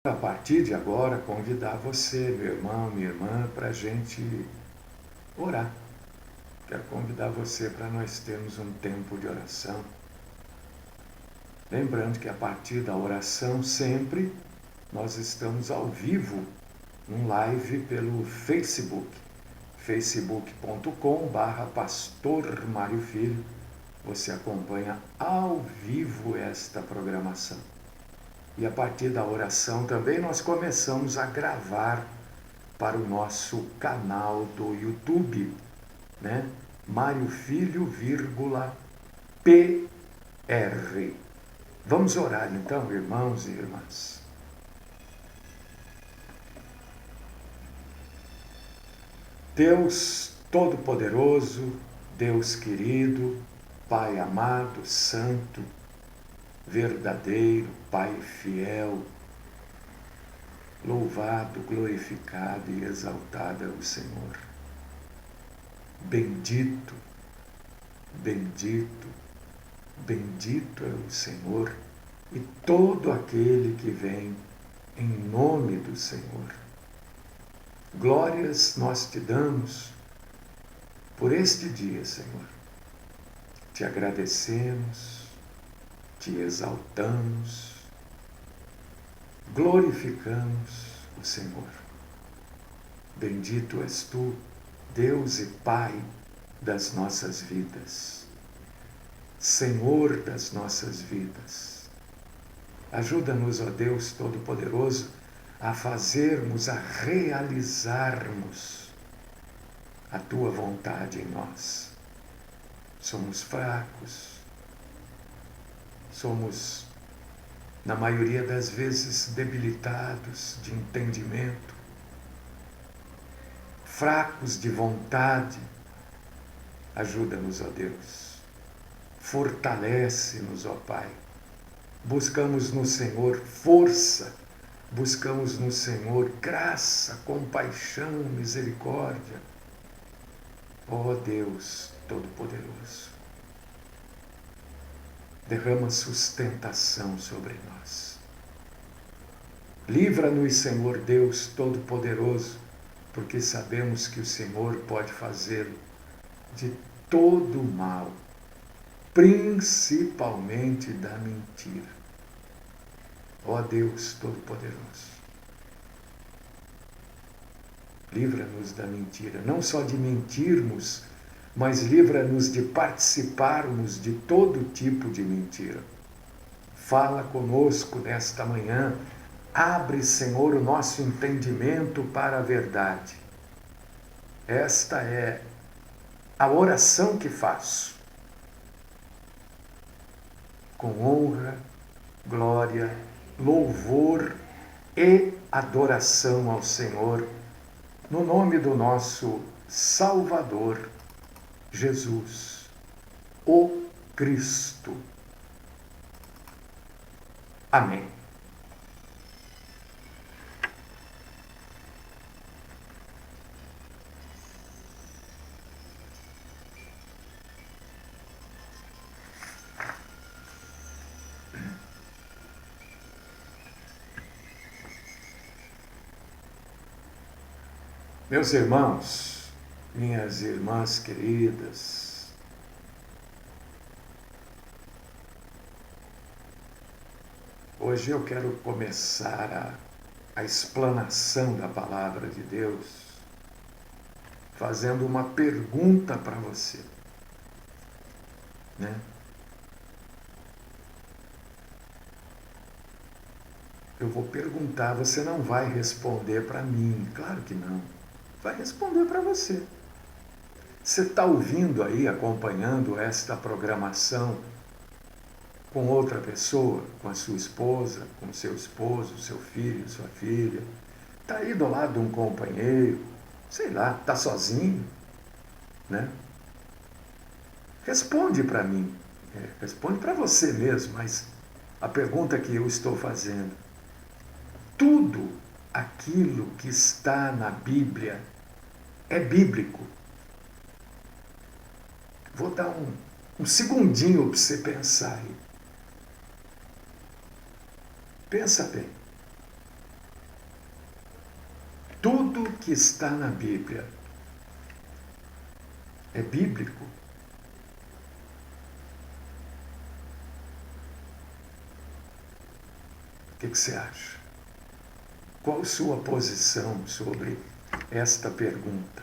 A partir de agora, convidar você, meu irmão, minha irmã, para a gente orar. Quero convidar você para nós termos um tempo de oração. Lembrando que a partir da oração, sempre, nós estamos ao vivo, num live pelo Facebook, facebook.com/Pastor Mário Filho. Você acompanha ao vivo esta programação. E a partir da oração também nós começamos a gravar para o nosso canal do YouTube, né? Mário Filho, PR. Vamos orar então, irmãos e irmãs. Deus Todo-Poderoso, Deus querido, Pai amado, santo, verdadeiro, Pai fiel, louvado, glorificado e exaltado é o Senhor. Bendito, bendito, bendito é o Senhor e todo aquele que vem em nome do Senhor. Glórias nós te damos por este dia, Senhor. Te agradecemos, te exaltamos, glorificamos o Senhor. Bendito és tu, Deus e Pai das nossas vidas, Senhor das nossas vidas. Ajuda-nos, ó Deus Todo-Poderoso, a fazermos, a realizarmos a tua vontade em nós. Somos fracos, somos, na maioria das vezes, debilitados de entendimento, fracos de vontade. Ajuda-nos, ó Deus. Fortalece-nos, ó Pai. Buscamos no Senhor força, buscamos no Senhor graça, compaixão, misericórdia. Ó Deus Todo-Poderoso, derrama sustentação sobre nós. Livra-nos, Senhor Deus Todo-Poderoso, porque sabemos que o Senhor pode fazê-lo de todo o mal, principalmente da mentira. Ó Deus Todo-Poderoso, livra-nos da mentira, não só de mentirmos, mas livra-nos de participarmos de todo tipo de mentira. Fala conosco nesta manhã, abre, Senhor, o nosso entendimento para a verdade. Esta é a oração que faço, com honra, glória, louvor e adoração ao Senhor, no nome do nosso Salvador, Jesus, o Cristo. Amém. Meus irmãos, minhas irmãs queridas, hoje eu quero começar a explanação da palavra de Deus fazendo uma pergunta para você, né? Eu vou perguntar, você não vai responder para mim, claro que não. Vai responder para você. Você está ouvindo aí, acompanhando esta programação com outra pessoa, com a sua esposa, com seu esposo, seu filho, sua filha? Está aí do lado de um companheiro, sei lá, está sozinho, né? Responde para mim, responde para você mesmo, mas a pergunta que eu estou fazendo: tudo aquilo que está na Bíblia é bíblico? Vou dar um segundinho para você pensar aí. Pensa bem. que está na Bíblia é bíblico? O que você acha? Qual a sua posição sobre esta pergunta?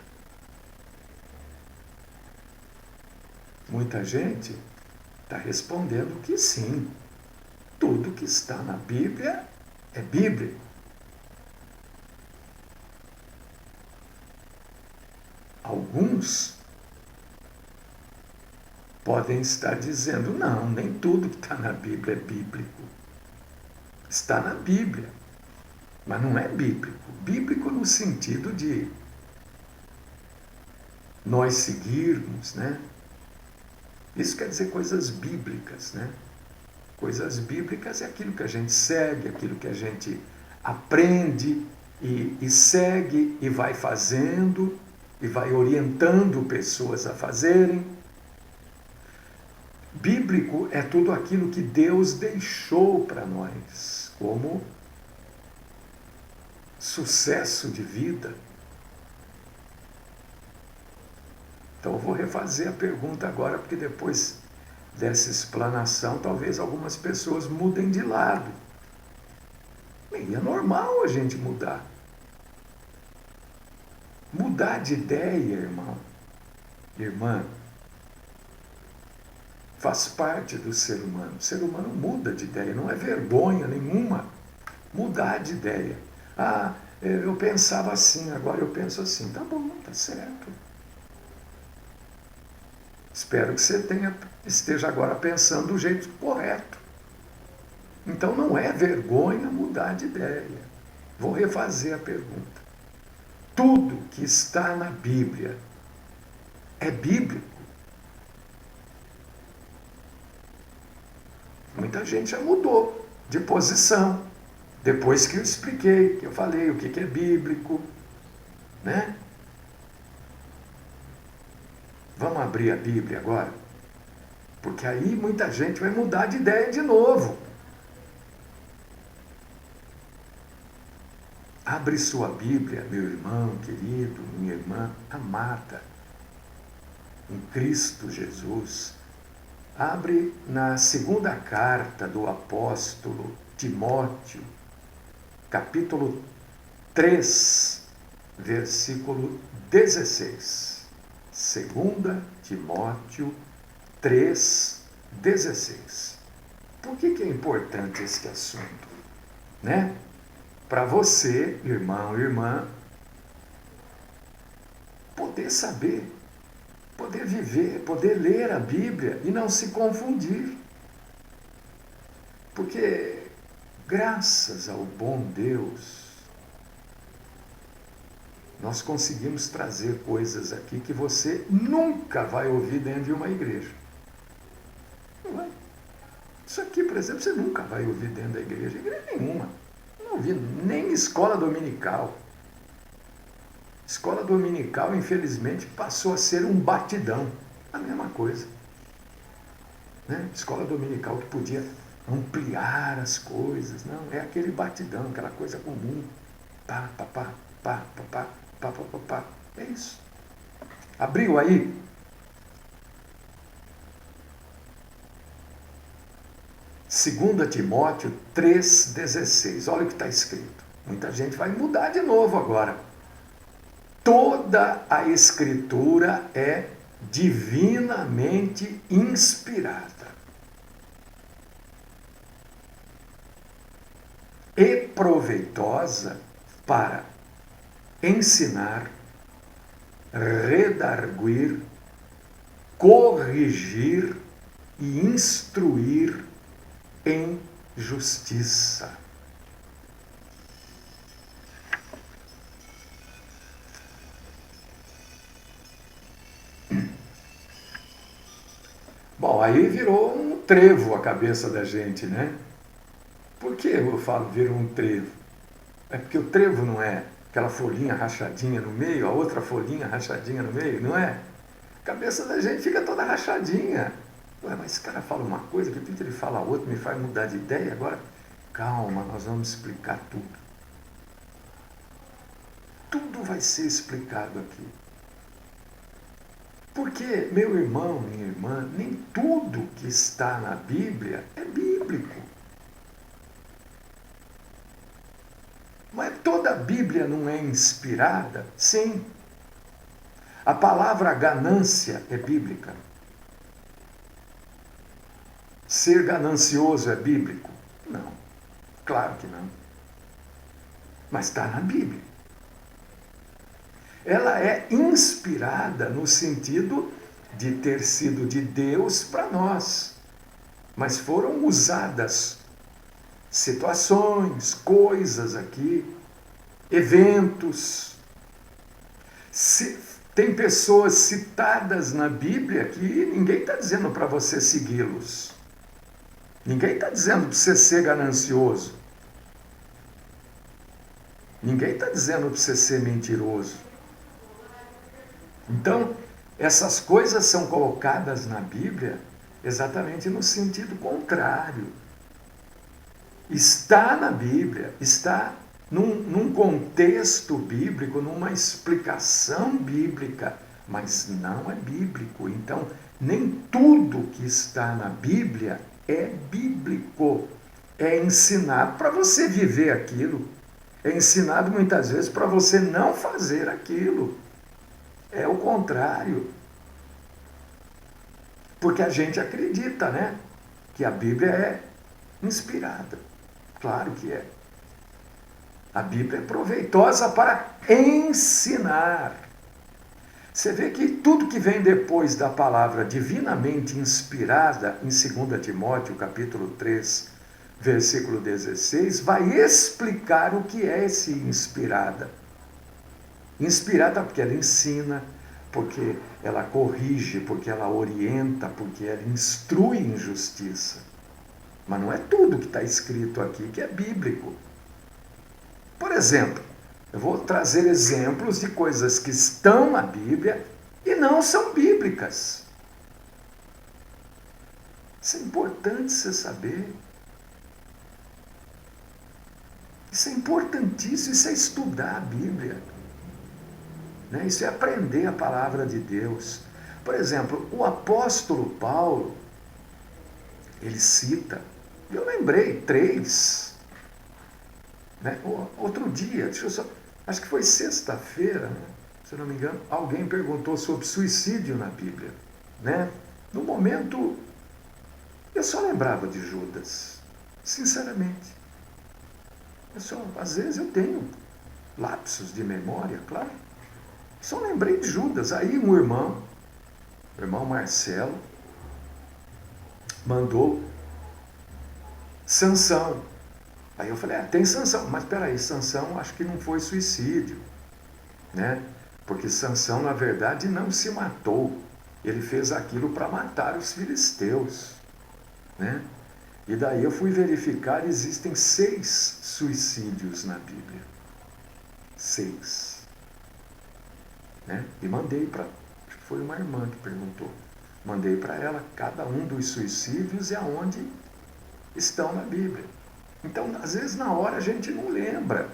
Muita gente está respondendo que sim, tudo que está na Bíblia é bíblico. Alguns podem estar dizendo, não, nem tudo que está na Bíblia é bíblico. Está na Bíblia, mas não é bíblico. Bíblico no sentido de nós seguirmos, né? Isso quer dizer coisas bíblicas, né? Coisas bíblicas é aquilo que a gente segue, aquilo que a gente aprende e segue e vai fazendo e vai orientando pessoas a fazerem. Bíblico é tudo aquilo que Deus deixou para nós como sucesso de vida. Então eu vou refazer a pergunta agora, porque depois dessa explanação, talvez algumas pessoas mudem de lado. E é normal a gente mudar. Mudar de ideia, irmão, irmã, faz parte do ser humano. O ser humano muda de ideia, não é vergonha nenhuma mudar de ideia. Ah, eu pensava assim, agora eu penso assim. Tá bom, tá certo. Espero que você esteja agora pensando do jeito correto. Então não é vergonha mudar de ideia. Vou refazer a pergunta. Tudo que está na Bíblia é bíblico? Muita gente já mudou de posição. Depois que eu expliquei, que eu falei o que é bíblico, né? Vamos abrir a Bíblia agora? Porque aí muita gente vai mudar de ideia de novo. Abre sua Bíblia, meu irmão querido, minha irmã amada, em Cristo Jesus. Abre na segunda carta do apóstolo Timóteo, capítulo 3, versículo 16. 2 Timóteo 3, 16. Por que é importante este assunto? Né? Para você, irmão, irmã, poder saber, poder viver, poder ler a Bíblia e não se confundir. Porque, graças ao bom Deus, nós conseguimos trazer coisas aqui que você nunca vai ouvir dentro de uma igreja. Não vai. Isso aqui, por exemplo, você nunca vai ouvir dentro da igreja nenhuma. Não ouvi nem escola dominical. Escola dominical, infelizmente, passou a ser um batidão. A mesma coisa. Né? Escola dominical que podia ampliar as coisas. Não, é aquele batidão, aquela coisa comum. Pá, pá, pá, pá, pá, pá, pá, pá, pá, pá. É isso. Abriu aí? Segunda Timóteo 3,16. Olha o que está escrito. Muita gente vai mudar de novo agora. Toda a Escritura é divinamente inspirada e proveitosa para ensinar, redarguir, corrigir e instruir em justiça. Bom, aí virou um trevo a cabeça da gente, né? Por que eu falo virou um trevo? É porque o trevo não é aquela folhinha rachadinha no meio, a outra folhinha rachadinha no meio, não é? A cabeça da gente fica toda rachadinha. Ué, mas esse cara fala uma coisa, de repente ele fala outra, me faz mudar de ideia, agora calma, nós vamos explicar tudo. Tudo tudo vai ser explicado aqui. Porque, meu irmão, minha irmã, nem tudo que está na Bíblia é bíblico. Mas toda a Bíblia não é inspirada? Sim. A palavra ganância é bíblica. Ser ganancioso é bíblico? Não. Claro que não. Mas está na Bíblia. Ela é inspirada no sentido de ter sido de Deus para nós. Mas foram usadas situações, coisas aqui, eventos. Tem pessoas citadas na Bíblia que ninguém está dizendo para você segui-los. Ninguém está dizendo para você ser ganancioso. Ninguém está dizendo para você ser mentiroso. Então, essas coisas são colocadas na Bíblia exatamente no sentido contrário. Está na Bíblia, está num contexto bíblico, numa explicação bíblica, mas não é bíblico. Então, nem tudo que está na Bíblia é bíblico. É ensinado para você viver aquilo. É ensinado muitas vezes para você não fazer aquilo. É o contrário. Porque a gente acredita, né? Que a Bíblia é inspirada. Claro que é. A Bíblia é proveitosa para ensinar. Você vê que tudo que vem depois da palavra divinamente inspirada, em 2 Timóteo, capítulo 3, versículo 16, vai explicar o que é esse inspirada. Inspirada porque ela ensina, porque ela corrige, porque ela orienta, porque ela instrui em justiça. Mas não é tudo que está escrito aqui que é bíblico. Por exemplo, eu vou trazer exemplos de coisas que estão na Bíblia e não são bíblicas. Isso é importante você saber. Isso é importantíssimo, isso é estudar a Bíblia. Né? Isso é aprender a palavra de Deus. Por exemplo, o apóstolo Paulo, ele cita, eu lembrei, 3. Né? Outro dia, acho que foi sexta-feira, né? Se eu não me engano, alguém perguntou sobre suicídio na Bíblia. Né? No momento, eu só lembrava de Judas, sinceramente. Às vezes eu tenho lapsos de memória, claro. Só lembrei de Judas. Aí o irmão Marcelo, mandou Sansão. Aí eu falei, tem Sansão, mas peraí, Sansão acho que não foi suicídio, né? Porque Sansão, na verdade, não se matou. Ele fez aquilo para matar os filisteus, né? E daí eu fui verificar, existem 6 suicídios na Bíblia. 6. Né? E mandei para, acho que foi uma irmã que perguntou, mandei para ela cada um dos suicídios e aonde estão na Bíblia. Então, às vezes, na hora a gente não lembra,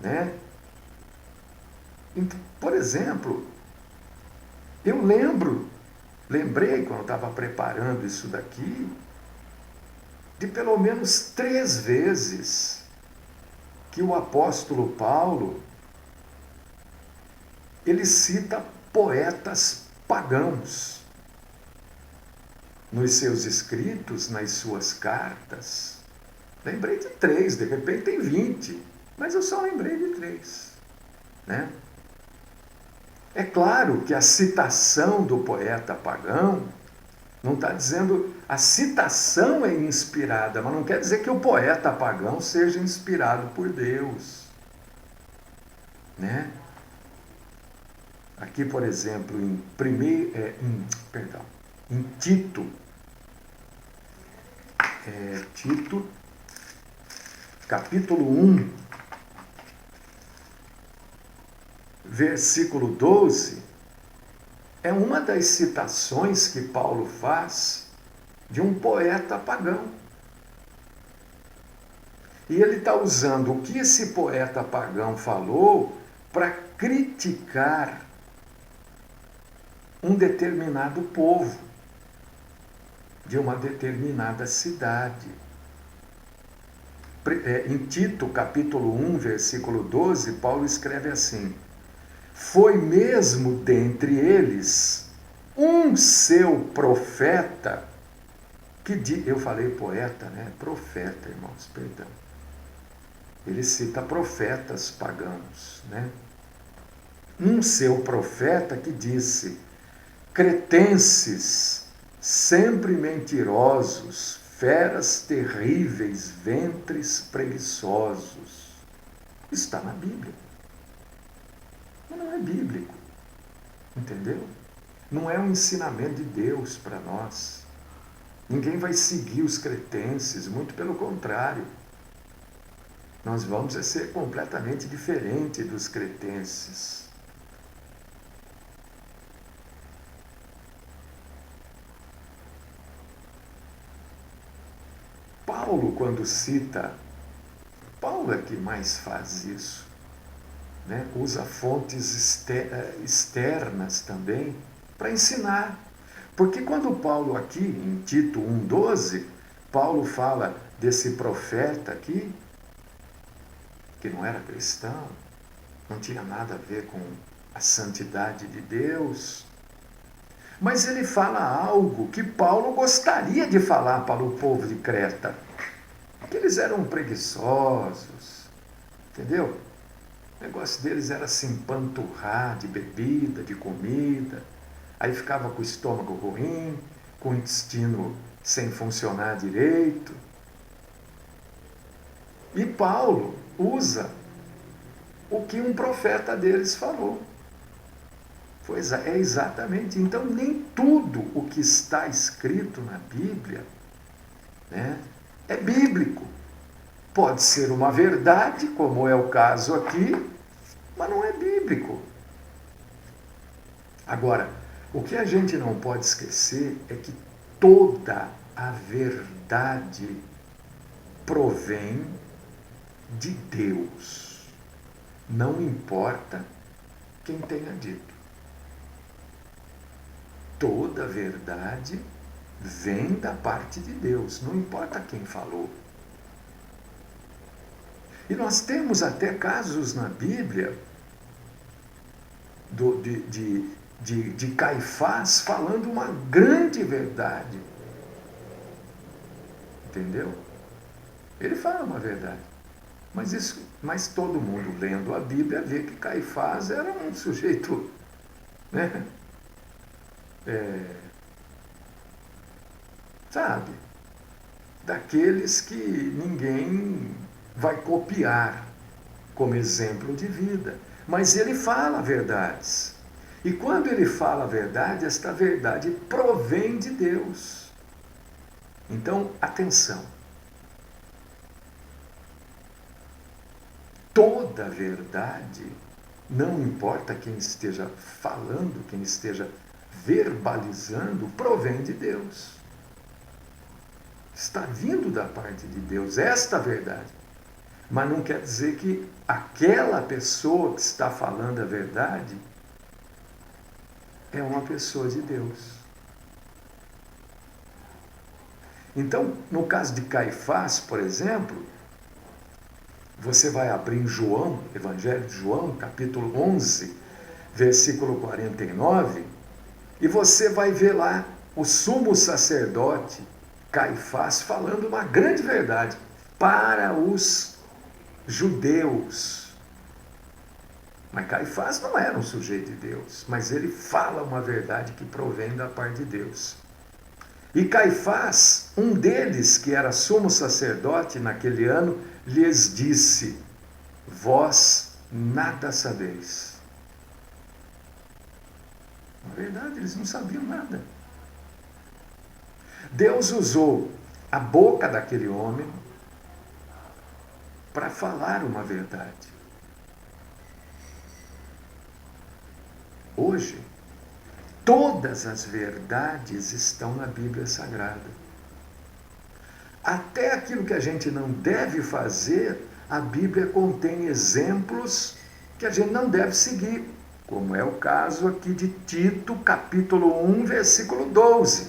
né? Então, por exemplo, eu lembrei quando eu estava preparando isso daqui, de pelo menos 3 vezes que o apóstolo Paulo, ele cita poetas pagãos nos seus escritos, nas suas cartas. Lembrei de 3, de repente tem 20, mas eu só lembrei de 3. Né? É claro que a citação do poeta pagão não está dizendo, a citação é inspirada, mas não quer dizer que o poeta pagão seja inspirado por Deus. Né? Aqui, por exemplo, em Tito, Tito, capítulo 1, versículo 12, é uma das citações que Paulo faz de um poeta pagão. E ele está usando o que esse poeta pagão falou para criticar um determinado povo de uma determinada cidade. Em Tito, capítulo 1, versículo 12, Paulo escreve assim: foi mesmo dentre eles um seu profeta eu falei poeta, né? Profeta, irmãos, perdão. Ele cita profetas pagãos, né? Um seu profeta que disse: cretenses, sempre mentirosos, feras terríveis, ventres preguiçosos. Está na Bíblia. Mas não é bíblico. Entendeu? Não é um ensinamento de Deus para nós. Ninguém vai seguir os cretenses, muito pelo contrário. Nós vamos ser completamente diferente dos cretenses. Paulo, quando cita, Paulo é que mais faz isso, né? Usa fontes externas também para ensinar. Porque quando Paulo aqui, em Tito 1,12, Paulo fala desse profeta aqui, que não era cristão, não tinha nada a ver com a santidade de Deus, mas ele fala algo que Paulo gostaria de falar para o povo de Creta, que eles eram preguiçosos, entendeu? O negócio deles era se empanturrar de bebida, de comida, aí ficava com o estômago ruim, com o intestino sem funcionar direito. E Paulo usa o que um profeta deles falou. Pois é exatamente. Então, nem tudo o que está escrito na Bíblia, né, é bíblico. Pode ser uma verdade, como é o caso aqui, mas não é bíblico. Agora, o que a gente não pode esquecer é que toda a verdade provém de Deus. Não importa quem tenha dito. Toda a verdade vem da parte de Deus, não importa quem falou. E nós temos até casos na Bíblia de Caifás falando uma grande verdade. Entendeu? Ele fala uma verdade. Mas todo mundo lendo a Bíblia vê que Caifás era um sujeito, né? Sabe? Daqueles que ninguém vai copiar como exemplo de vida. Mas ele fala verdades. E quando ele fala a verdade, esta verdade provém de Deus. Então, atenção. Toda verdade, não importa quem esteja falando, quem esteja verbalizando, provém de Deus. Está vindo da parte de Deus esta verdade. Mas não quer dizer que aquela pessoa que está falando a verdade é uma pessoa de Deus. Então, no caso de Caifás, por exemplo, você vai abrir em João, Evangelho de João, capítulo 11, versículo 49, e você vai ver lá o sumo sacerdote Caifás falando uma grande verdade para os judeus. Mas Caifás não era um sujeito de Deus, mas ele fala uma verdade que provém da parte de Deus. E Caifás, um deles que era sumo sacerdote naquele ano, lhes disse: vós nada sabeis. Na verdade, eles não sabiam nada. Deus usou a boca daquele homem para falar uma verdade. Hoje, todas as verdades estão na Bíblia Sagrada. Até aquilo que a gente não deve fazer, a Bíblia contém exemplos que a gente não deve seguir, como é o caso aqui de Tito, capítulo 1, versículo 12.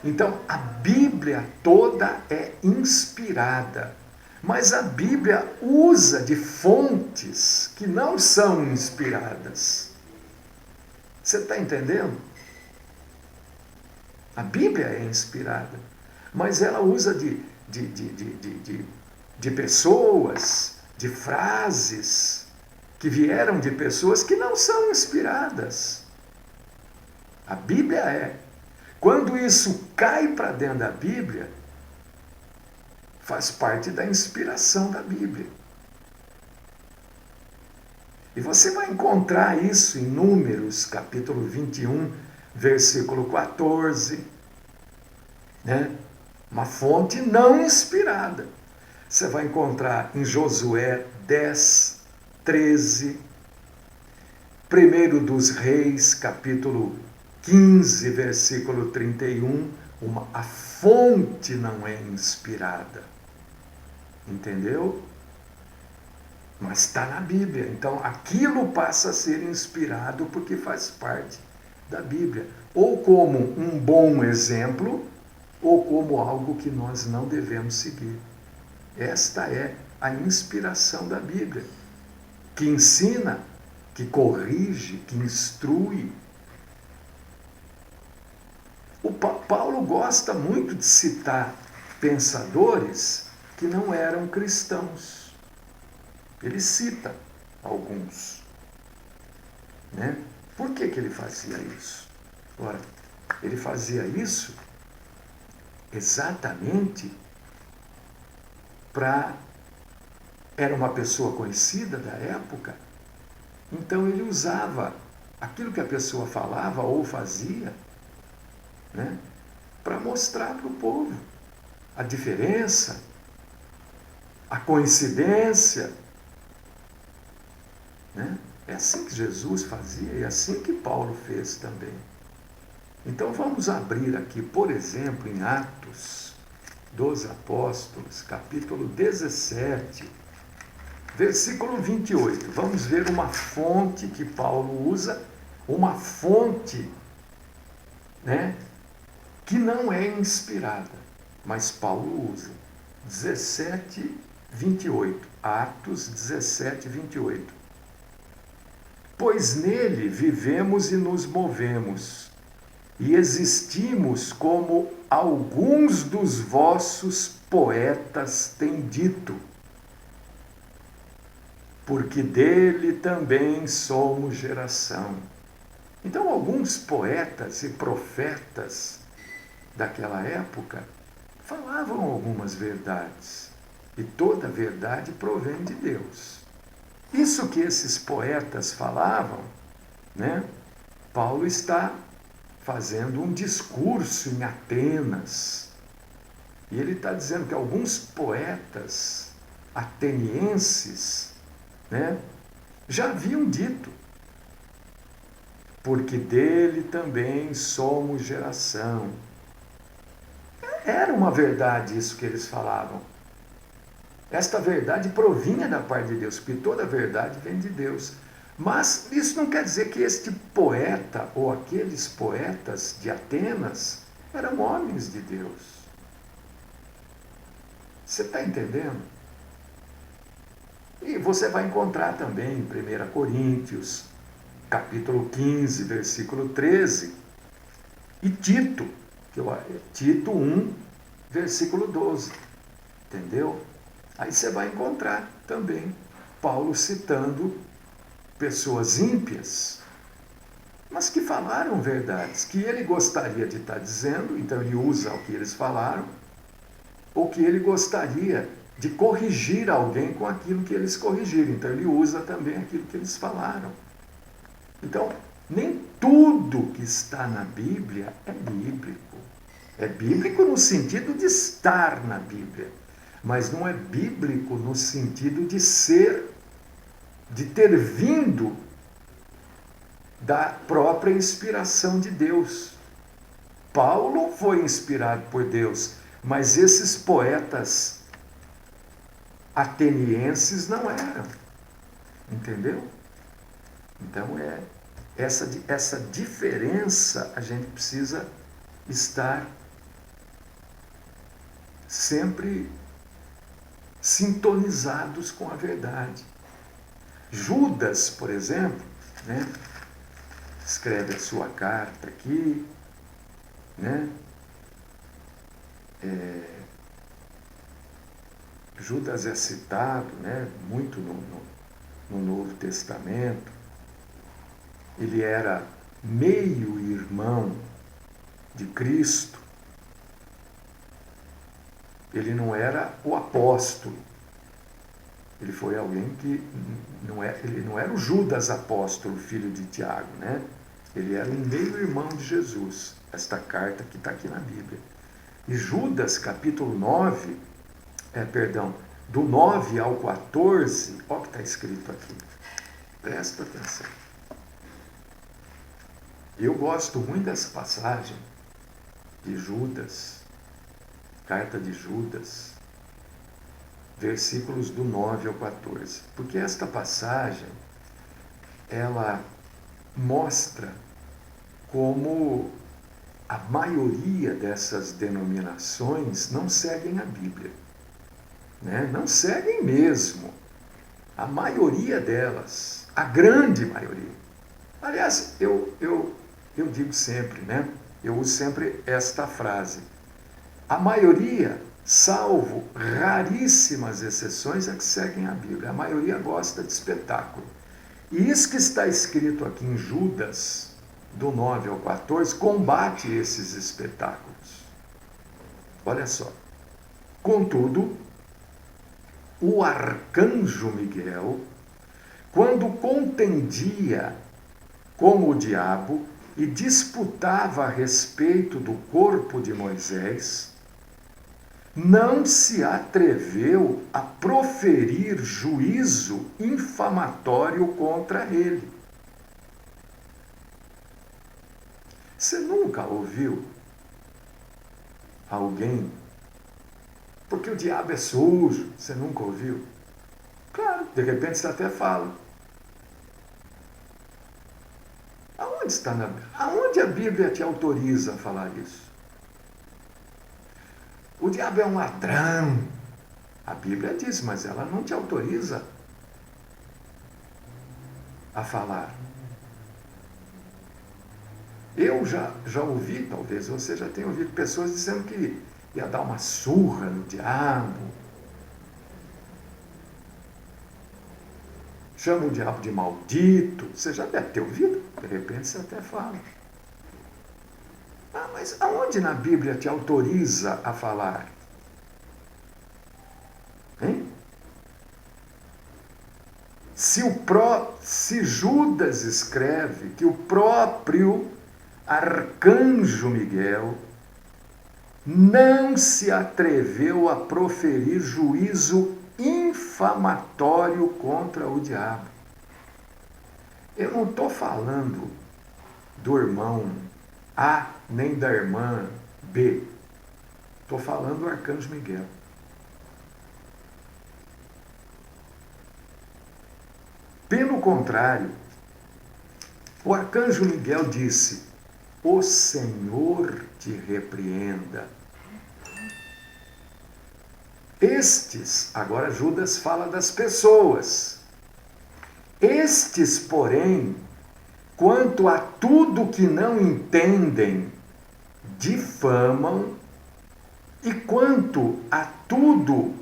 Então, a Bíblia toda é inspirada, mas a Bíblia usa de fontes que não são inspiradas. Você está entendendo? A Bíblia é inspirada, mas ela usa de pessoas, de frases que vieram de pessoas que não são inspiradas. A Bíblia é. Quando isso cai para dentro da Bíblia, faz parte da inspiração da Bíblia. E você vai encontrar isso em Números, capítulo 21, versículo 14. Né? Uma fonte não inspirada. Você vai encontrar em Josué 10, 13. 1 dos Reis, capítulo 15, versículo 31. A fonte não é inspirada. Entendeu? Mas está na Bíblia. Então, aquilo passa a ser inspirado porque faz parte da Bíblia. Ou como um bom exemplo, ou como algo que nós não devemos seguir. Esta é a inspiração da Bíblia, que ensina, que corrige, que instrui. O Paulo gosta muito de citar pensadores que não eram cristãos. Ele cita alguns. Né? Por que ele fazia isso? Ora, ele fazia isso exatamente era uma pessoa conhecida da época, então ele usava aquilo que a pessoa falava ou fazia, né, para mostrar para o povo a diferença, a coincidência. Né? É assim que Jesus fazia e é assim que Paulo fez também. Então vamos abrir aqui, por exemplo, em Atos dos Apóstolos, capítulo 17, versículo 28. Vamos ver uma fonte que Paulo usa, uma fonte, né, que não é inspirada, mas Paulo usa. 17, 28. Atos 17, 28. Pois nele vivemos e nos movemos, e existimos como alguns dos vossos poetas têm dito, porque dele também somos geração. Então, alguns poetas e profetas daquela época falavam algumas verdades, e toda verdade provém de Deus. Isso que esses poetas falavam, né, Paulo está fazendo um discurso em Atenas. E ele está dizendo que alguns poetas atenienses, né, já haviam dito, porque dele também somos geração. Era uma verdade isso que eles falavam. Esta verdade provinha da parte de Deus, porque toda verdade vem de Deus. Mas isso não quer dizer que este poeta ou aqueles poetas de Atenas eram homens de Deus. Você está entendendo? E você vai encontrar também em 1 Coríntios, capítulo 15, versículo 13, e Tito, Tito 1, versículo 12. Entendeu? Aí você vai encontrar também Paulo citando pessoas ímpias, mas que falaram verdades, que ele gostaria de estar dizendo, então ele usa o que eles falaram, ou que ele gostaria de corrigir alguém com aquilo que eles corrigiram, então ele usa também aquilo que eles falaram. Então, nem tudo que está na Bíblia é bíblico. É bíblico no sentido de estar na Bíblia, mas não é bíblico no sentido de ser, de ter vindo da própria inspiração de Deus. Paulo foi inspirado por Deus, mas esses poetas atenienses não eram. Entendeu? Então, essa diferença a gente precisa estar sempre sintonizados com a verdade. Judas, por exemplo, né, escreve a sua carta aqui, né? Judas é citado, né, muito no Novo Testamento. Ele era meio-irmão de Cristo. Ele não era o apóstolo. Ele foi alguém que ele não era o Judas apóstolo, filho de Tiago, né? Ele era um meio-irmão de Jesus. Esta carta que está aqui na Bíblia. E Judas, capítulo 9, do 9 ao 14, olha o que está escrito aqui. Presta atenção. Eu gosto muito dessa passagem de Judas, carta de Judas, versículos do 9 ao 14. Porque esta passagem, ela mostra como a maioria dessas denominações não seguem a Bíblia. Né? Não seguem mesmo. A maioria delas, a grande maioria. Aliás, eu digo sempre, né? Eu uso sempre esta frase. A maioria, salvo raríssimas exceções, é que seguem a Bíblia. A maioria gosta de espetáculo. E isso que está escrito aqui em Judas, do 9 ao 14, combate esses espetáculos. Olha só. Contudo, o arcanjo Miguel, quando contendia com o diabo e disputava a respeito do corpo de Moisés, não se atreveu a proferir juízo infamatório contra ele. Você nunca ouviu alguém, porque o diabo é sujo, você nunca ouviu? Claro, de repente você até fala. Aonde a Bíblia te autoriza a falar isso? O diabo é um ladrão. A Bíblia diz, mas ela não te autoriza a falar. Eu já ouvi, talvez você já tenha ouvido pessoas dizendo que ia dar uma surra no diabo. Chama o diabo de maldito. Você já deve ter ouvido. De repente você até fala. Ah, mas aonde na Bíblia te autoriza a falar? Hein? Se Judas escreve que o próprio arcanjo Miguel não se atreveu a proferir juízo infamatório contra o diabo. Eu não estou falando do irmão A nem da irmã B. Estou falando do arcanjo Miguel. Pelo contrário, o arcanjo Miguel disse: o Senhor te repreenda. Estes, agora Judas fala das pessoas. Estes, porém, quanto a tudo que não entendem, difamam, e quanto a tudo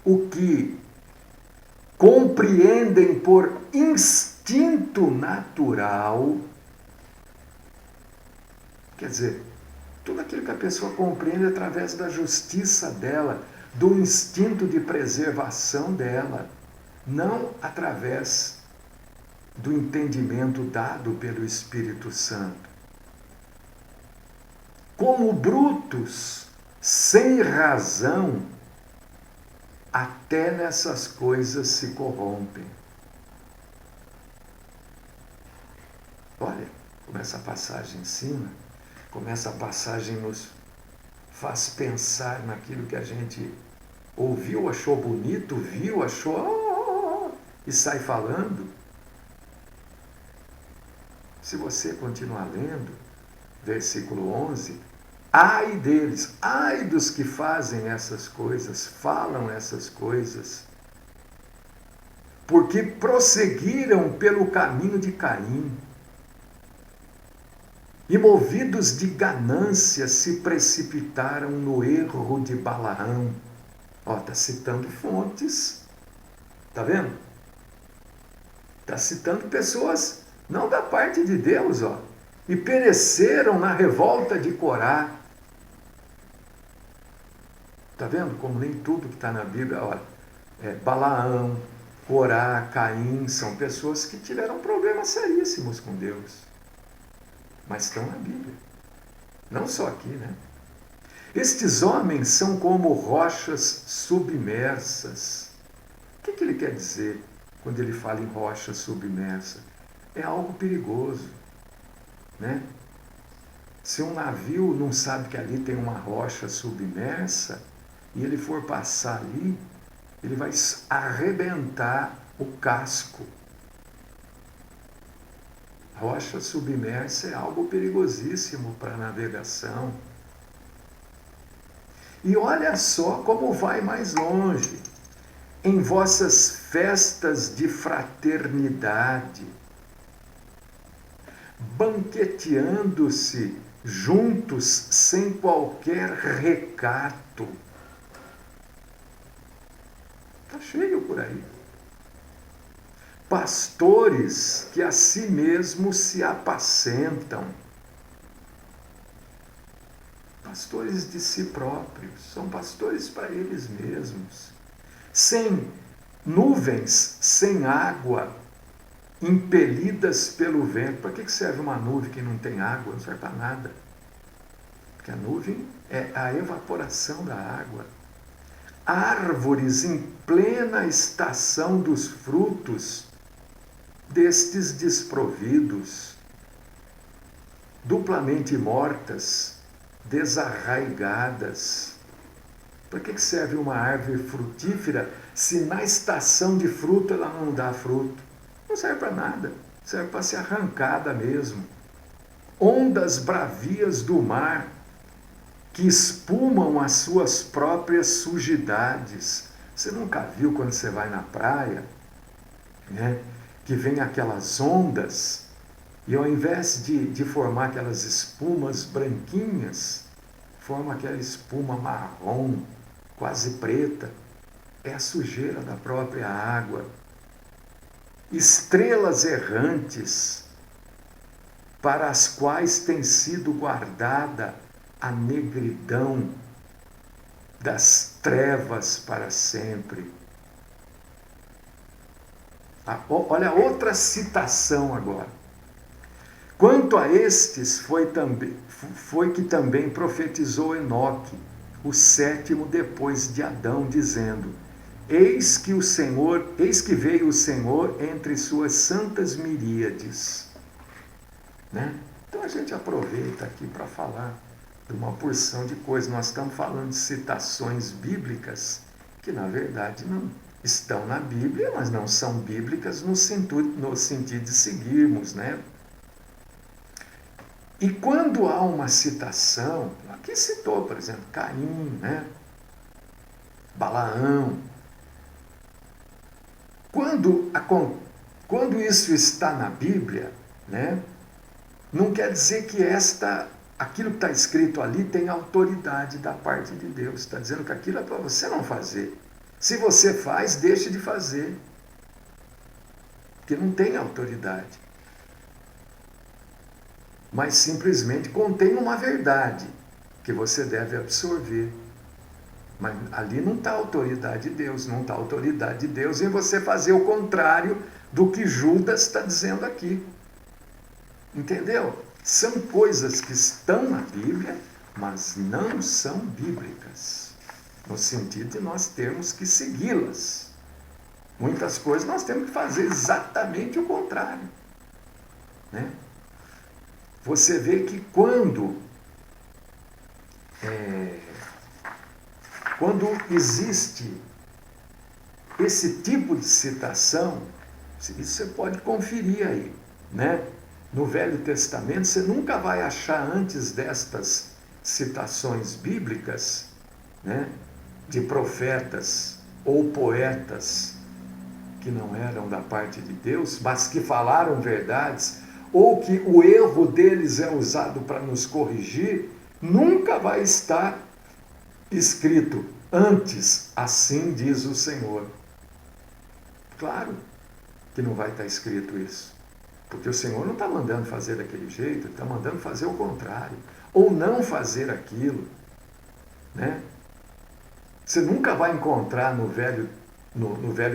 o que compreendem por instinto natural, quer dizer, tudo aquilo que a pessoa compreende através da justiça dela, do instinto de preservação dela, não através do entendimento dado pelo Espírito Santo. Como brutos, sem razão, até nessas coisas se corrompem. Olha como essa passagem ensina, como essa passagem nos faz pensar naquilo que a gente ouviu, achou bonito, viu, achou, e sai falando. Se você continuar lendo, versículo 11, ai deles, ai dos que fazem essas coisas, falam essas coisas, porque prosseguiram pelo caminho de Caim, e movidos de ganância se precipitaram no erro de Balaão. Está citando fontes, está vendo? Está citando pessoas, não da parte de Deus, e pereceram na revolta de Corá. Está vendo como nem tudo que está na Bíblia, Balaão, Corá, Caim, são pessoas que tiveram problemas seríssimos com Deus. Mas estão na Bíblia. Não só aqui, né? Estes homens são como rochas submersas. O que ele quer dizer quando ele fala em rocha submersa? É algo perigoso, né? Se um navio não sabe que ali tem uma rocha submersa e ele for passar ali, ele vai arrebentar o casco. Rocha submersa é algo perigosíssimo para a navegação. E olha só como vai mais longe. Em vossas festas de fraternidade, banqueteando-se juntos sem qualquer recato. Está cheio por aí. Pastores que a si mesmos se apacentam. Pastores de si próprios, são pastores para eles mesmos. Sem nuvens, sem água, impelidas pelo vento. Para que serve uma nuvem que não tem água? Não serve para nada. Porque a nuvem é a evaporação da água. Árvores em plena estação dos frutos destes desprovidos, duplamente mortas, desarraigadas. Para que serve uma árvore frutífera se na estação de fruto ela não dá fruto? Não serve para nada, serve para ser arrancada mesmo. Ondas bravias do mar que espumam as suas próprias sujidades. Você nunca viu quando você vai na praia, né? Que vem aquelas ondas, e ao invés de formar aquelas espumas branquinhas, forma aquela espuma marrom, quase preta. É a sujeira da própria água. Estrelas errantes, para as quais tem sido guardada a negridão das trevas para sempre. Olha outra citação agora. Quanto a estes foi que também profetizou Enoque, o sétimo depois de Adão, dizendo: eis que veio o Senhor entre suas santas miríades. Né? Então a gente aproveita aqui para falar de uma porção de coisas. Nós estamos falando de citações bíblicas que, na verdade, não estão na Bíblia, mas não são bíblicas no sentido de seguirmos, né? E quando há uma citação, aqui citou, por exemplo, Caim, né? Balaão. Quando isso está na Bíblia, né? Não quer dizer que aquilo que está escrito ali tem autoridade da parte de Deus. Está dizendo que aquilo é para você não fazer. Se você faz, deixe de fazer. Porque não tem autoridade. Mas simplesmente contém uma verdade que você deve absorver. Mas ali não está a autoridade de Deus. Não está a autoridade de Deus em você fazer o contrário do que Judas está dizendo aqui. Entendeu? São coisas que estão na Bíblia, mas não são bíblicas. No sentido de nós termos que segui-las. Muitas coisas nós temos que fazer exatamente o contrário. Né? Você vê que quando Quando existe esse tipo de citação, isso você pode conferir aí, né? No Velho Testamento, você nunca vai achar antes destas citações bíblicas, né, de profetas ou poetas que não eram da parte de Deus, mas que falaram verdades, ou que o erro deles é usado para nos corrigir, nunca vai estar escrito antes, assim diz o Senhor. Claro que não vai estar escrito isso, porque o Senhor não está mandando fazer daquele jeito, ele está mandando fazer o contrário, ou não fazer aquilo, né? Você nunca vai encontrar no Velho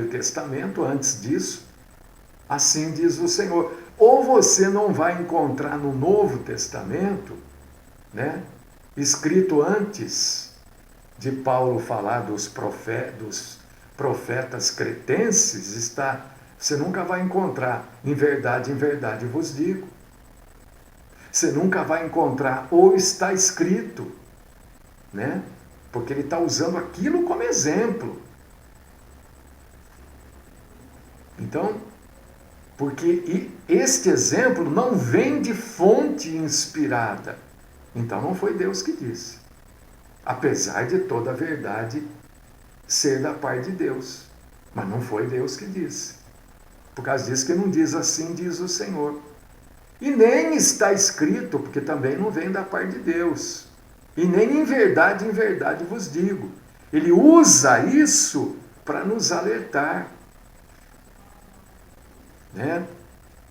Testamento, antes disso, assim diz o Senhor. Ou você não vai encontrar no Novo Testamento, né, escrito antes de Paulo falar dos profetas cretenses, você nunca vai encontrar, em verdade vos digo. Você nunca vai encontrar, ou está escrito, né? Porque ele está usando aquilo como exemplo. Então, porque este exemplo não vem de fonte inspirada. Então não foi Deus que disse. Apesar de toda a verdade ser da parte de Deus. Mas não foi Deus que disse. Por causa disso que não diz assim, diz o Senhor. E nem está escrito, porque também não vem da parte de Deus. E nem em verdade vos digo. Ele usa isso para nos alertar, né?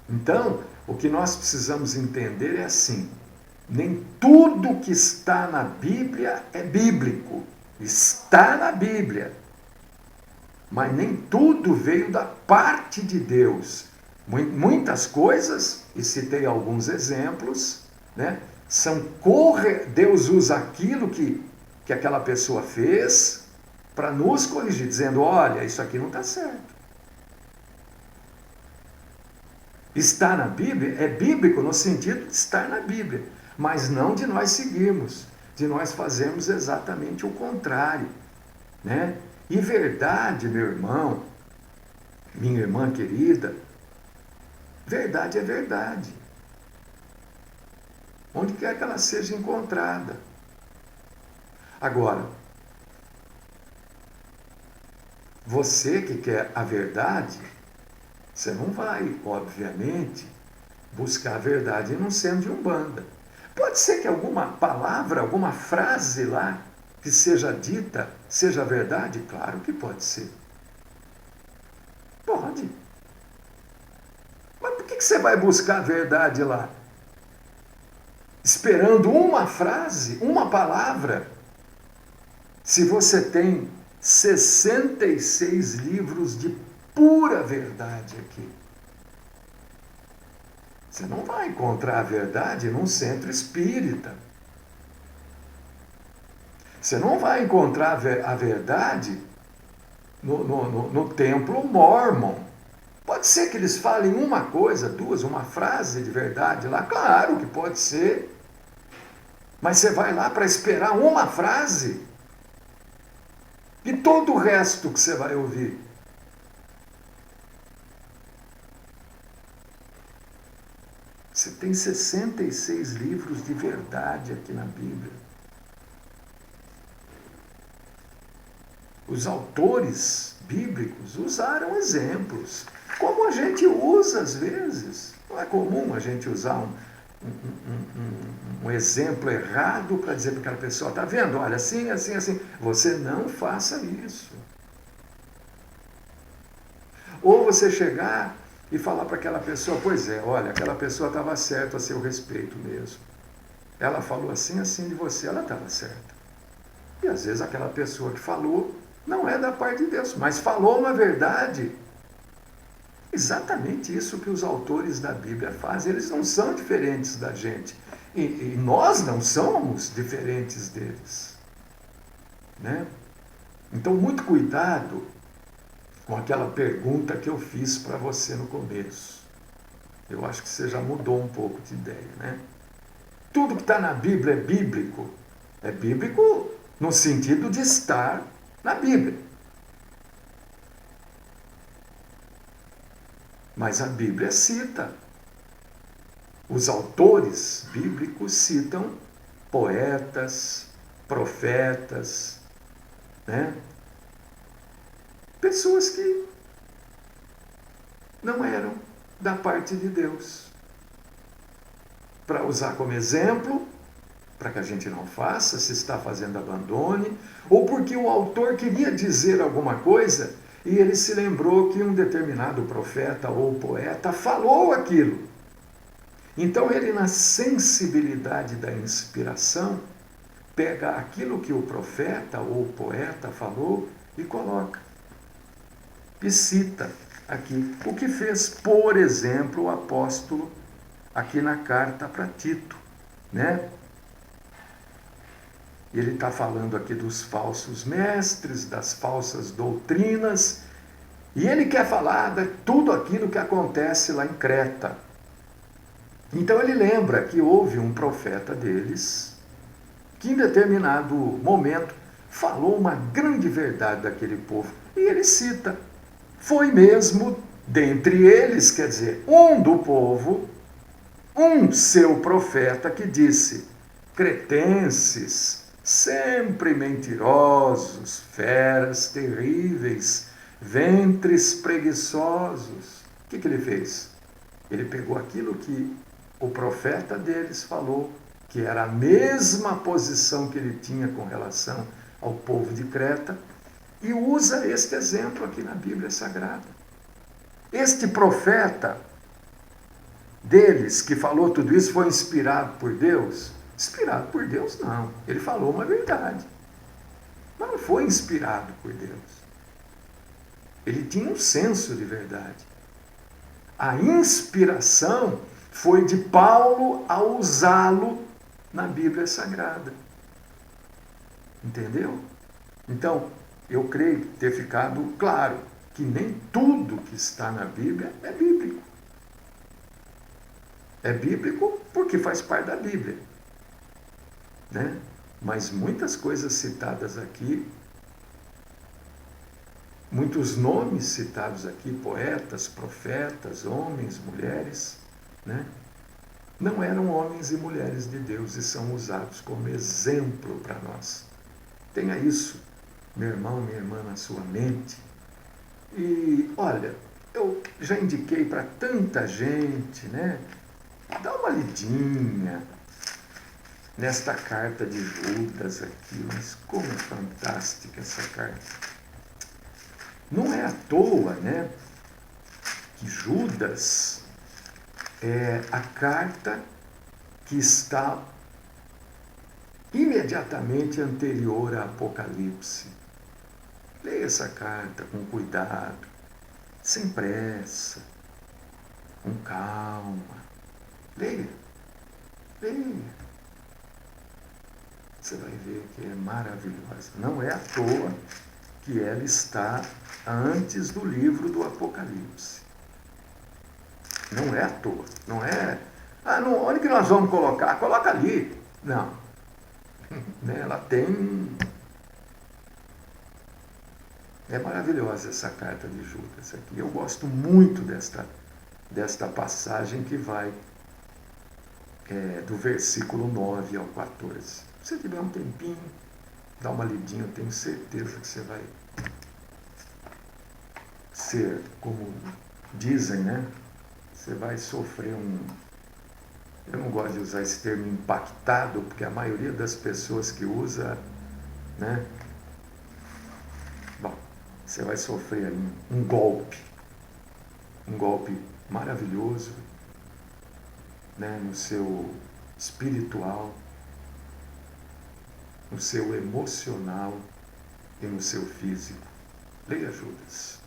Então, o que nós precisamos entender é assim: nem tudo que está na Bíblia é bíblico. Está na Bíblia. Mas nem tudo veio da parte de Deus. Muitas coisas, e citei alguns exemplos, né? Deus usa aquilo que aquela pessoa fez para nos corrigir, dizendo: olha, isso aqui não está certo. Estar na Bíblia é bíblico no sentido de estar na Bíblia, mas não de nós seguirmos, de nós fazermos exatamente o contrário, né? E verdade, meu irmão, minha irmã querida, verdade é verdade, onde quer que ela seja encontrada. Agora, você que quer a verdade, você não vai, obviamente, buscar a verdade num centro de Umbanda. Pode ser que alguma palavra, alguma frase lá que seja dita seja verdade? Claro que pode ser. Pode. Mas por que você vai buscar a verdade lá? Esperando uma frase, uma palavra, se você tem 66 livros de pura verdade aqui. Você não vai encontrar a verdade num centro espírita. Você não vai encontrar a verdade no templo mórmon. Pode ser que eles falem uma coisa, duas, uma frase de verdade lá. Claro que pode ser. Mas você vai lá para esperar uma frase. E todo o resto que você vai ouvir. Você tem 66 livros de verdade aqui na Bíblia. Os autores bíblicos usaram exemplos, como a gente usa às vezes. Não é comum a gente usar um exemplo errado para dizer para aquela pessoa: está vendo? Olha, assim, assim, assim. Você não faça isso. Ou você chegar e falar para aquela pessoa: pois é, olha, aquela pessoa estava certa a seu respeito mesmo. Ela falou assim, assim de você, ela estava certa. E às vezes aquela pessoa que falou não é da parte de Deus, mas falou uma verdade. Exatamente isso que os autores da Bíblia fazem. Eles não são diferentes da gente. E nós não somos diferentes deles, né? Então, muito cuidado com aquela pergunta que eu fiz para você no começo. Eu acho que você já mudou um pouco de ideia, né? Tudo que está na Bíblia é bíblico. É bíblico no sentido de estar na Bíblia. Mas a Bíblia cita, os autores bíblicos citam poetas, profetas, né? Pessoas que não eram da parte de Deus. Para usar como exemplo, para que a gente não faça, se está fazendo abandone, ou porque o autor queria dizer alguma coisa e ele se lembrou que um determinado profeta ou poeta falou aquilo. Então ele, na sensibilidade da inspiração, pega aquilo que o profeta ou o poeta falou e coloca. E cita aqui o que fez, por exemplo, o apóstolo aqui na carta para Tito, né? Ele está falando aqui dos falsos mestres, das falsas doutrinas, e ele quer falar de tudo aquilo que acontece lá em Creta. Então ele lembra que houve um profeta deles, que em determinado momento falou uma grande verdade daquele povo. E ele cita, foi mesmo dentre eles, quer dizer, um do povo, um seu profeta que disse, cretenses, sempre mentirosos, feras terríveis, ventres preguiçosos. O que ele fez? Ele pegou aquilo que o profeta deles falou, que era a mesma posição que ele tinha com relação ao povo de Creta, e usa este exemplo aqui na Bíblia Sagrada. Este profeta deles, que falou tudo isso, foi inspirado por Deus? Inspirado por Deus, não. Ele falou uma verdade. Mas não foi inspirado por Deus. Ele tinha um senso de verdade. A inspiração foi de Paulo a usá-lo na Bíblia Sagrada. Entendeu? Então, eu creio ter ficado claro que nem tudo que está na Bíblia é bíblico. É bíblico porque faz parte da Bíblia, né? Mas muitas coisas citadas aqui, muitos nomes citados aqui, poetas, profetas, homens, mulheres, né? Não eram homens e mulheres de Deus e são usados como exemplo para nós. Tenha isso, meu irmão, minha irmã, na sua mente. E, olha, eu já indiquei para tanta gente, né? Dá uma lidinha nesta carta de Judas aqui, mas como é fantástica essa carta. Não é à toa, né, que Judas é a carta que está imediatamente anterior a Apocalipse. Leia essa carta com cuidado, sem pressa, com calma. Leia, leia. Você vai ver que é maravilhosa. Não é à toa que ela está antes do livro do Apocalipse. Não é à toa. Não é, onde que nós vamos colocar? Coloca ali. Não. Ela tem... É maravilhosa essa carta de Judas aqui. Eu gosto muito desta passagem que vai do versículo 9 ao 14. Se você tiver um tempinho, dá uma lidinha, eu tenho certeza que você vai ser, como dizem, né? Você vai sofrer eu não gosto de usar esse termo impactado, porque a maioria das pessoas que usa, né? Bom, você vai sofrer ali um golpe maravilhoso, né? No seu espiritual, no seu emocional e no seu físico. Leia Judas.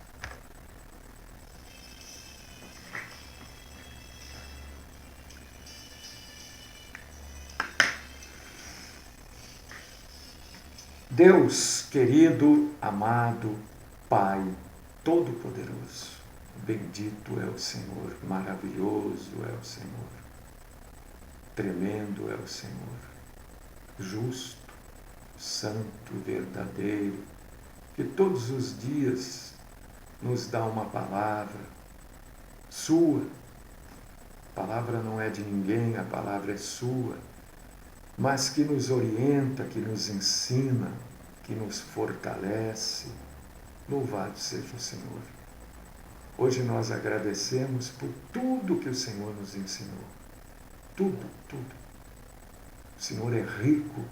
Deus querido, amado, Pai Todo-Poderoso, bendito é o Senhor, maravilhoso é o Senhor, tremendo é o Senhor, justo, Santo, verdadeiro, que todos os dias nos dá uma palavra sua. A palavra não é de ninguém, a palavra é sua, mas que nos orienta, que nos ensina, que nos fortalece. Louvado seja o Senhor. Hoje nós agradecemos por tudo que o Senhor nos ensinou. Tudo, tudo. O Senhor é rico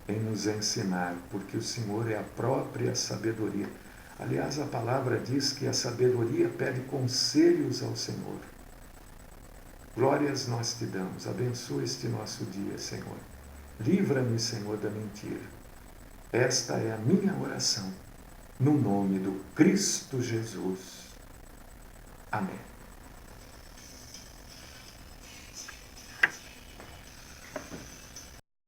em nos ensinar, porque o Senhor é a própria sabedoria. Aliás, a palavra diz que a sabedoria pede conselhos ao Senhor. Glórias nós te damos. Abençoa este nosso dia, Senhor. Livra-me, Senhor, da mentira. Esta é a minha oração, no nome do Cristo Jesus. Amém.